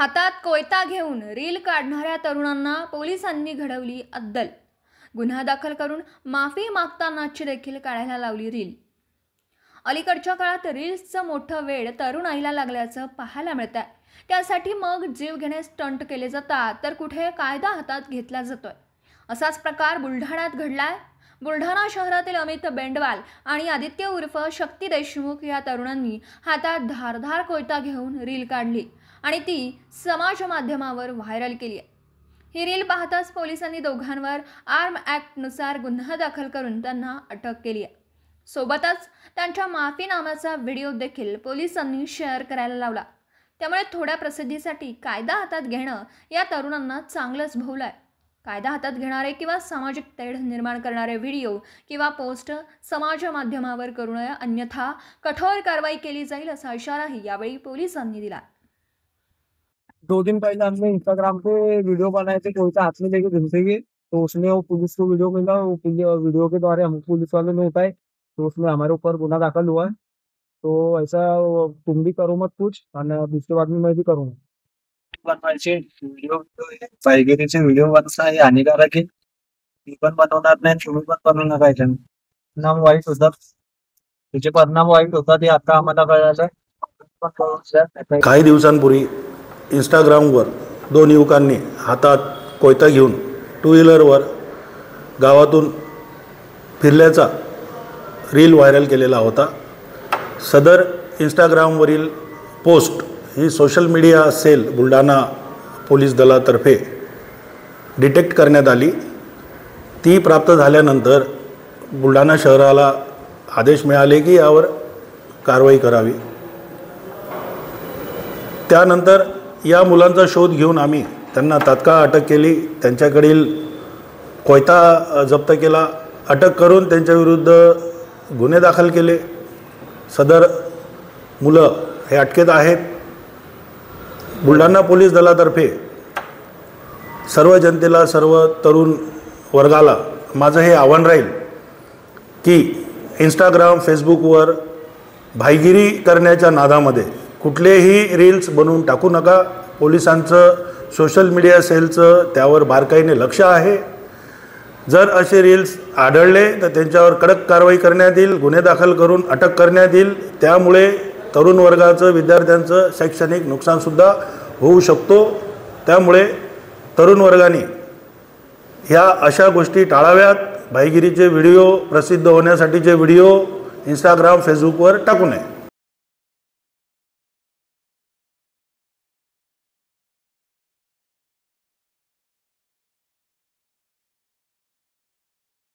हातात कोयता घेऊन रील काढणाऱ्या तरुणांना पोलिसांनी घडवली अद्दल। गुन्हा दाखल करून माफी मागतानाची देखील काढायला लावली रील। अलीकडच्या काळात रील्सचं मोठं वेड तरुणाईला लागल्याचं पाहायला मिळतंय। त्यासाठी मग जीव घेणे स्टंट केले जातात तर कुठे कायदा हातात घेतला जातोय। असाच प्रकार बुलढाण्यात घडलाय। बुलढाणा शहरातील अमित बेंडवाल आणि आदित्य उर्फ शक्ती देशमुख या तरुणांनी हातात धारधार कोयता घेऊन रील काढली आणि ती समाज माध्यमावर व्हायरल केली आहे। ही रील पाहताच पोलिसांनी दोघांवर आर्म ॲक्टनुसार गुन्हा दाखल करून त्यांना अटक केली आहे। सोबतच त्यांच्या माफीनाम्याचा व्हिडिओ देखील पोलिसांनी शेअर करायला लावला। त्यामुळे थोड्या प्रसिद्धीसाठी कायदा हातात घेणं या तरुणांना चांगलंच भोवलंय। कायदा हातात घेणारे किंवा सामाजिक तेढ निर्माण करणारे व्हिडिओ किंवा पोस्ट समाज माध्यमावर करू नये, अन्यथा कठोर कारवाई केली जाईल असा इशाराही यावेळी पोलिसांनी दिला। 2 दिन पहले हमने इंस्टाग्राम पे वीडियो बनाए थे, कोई हाथ में लेके घूमते हुए, तो उसने वो पुलिस को वीडियो मिला। वो वीडियो के द्वारा हम पुलिस वालों ने उठाए, तो उसमें हमारे ऊपर गुना दाखल हुआ है। तो ऐसा तुम भी करो मत कुछ, और इसके बाद में मैं भी करूँगा। बनवायचे व्हिडिओ पायगिरीचे व्हिडिओ बनवणं हे हानिकारक आहे। मी पण बनवणार नाही, तुम्ही पण बनवू नका। याच्याने परिणाम वाईट होतात, त्याचे परिणाम वाईट होतात हे आता आम्हाला कळालं। काही दिवसांपूर्वी इंस्टाग्रामवर 2 युवकांनी हातात कोयता घेऊन 2 व्हीलरवर गावातून फिरल्याचा रील व्हायरल केलेला होता। सदर इंस्टाग्रामवरील पोस्ट ही social media cell Buldhana police दलातर्फे डिटेक्ट करण्यात आली। ती प्राप्त झाल्यानंतर बुलढाणा शहराला आदेश मिळाले की यावर कारवाई करावी। त्यानंतर या मुलांचा शोध घेऊन आम्ही त्यांना तात्काळ अटक केली। त्यांच्याकडील कोयता जप्त केला। अटक करून त्यांच्याविरुद्ध गुन्हे दाखल केले। सदर मुलं हे अटकेत आहेत। बुलढाणा पोलीस दलातर्फे सर्व जनतेला, सर्व तरुण वर्गाला माझं हे आव्हान राहील की इंस्टाग्राम, फेसबुकवर भाईगिरी करण्याच्या नादामध्ये कुठलेही रील्स बनवून टाकू नका। पोलिसांचं, सोशल मीडिया सेलचं त्यावर बारकाईने लक्ष आहे। जर असे रील्स आढळले तर त्यांच्यावर कडक कारवाई करण्यात येईल, गुन्हे दाखल करून अटक करण्यात येईल। त्यामुळे तरुण वर्गाचं, विद्यार्थ्यांचं शैक्षणिक नुकसानसुद्धा होऊ शकतो। त्यामुळे तरुण वर्गाने ह्या अशा गोष्टी टाळाव्यात। भाईगिरीचे व्हिडिओ, प्रसिद्ध होण्यासाठीचे व्हिडिओ इंस्टाग्राम, फेसबुकवर टाकू नये।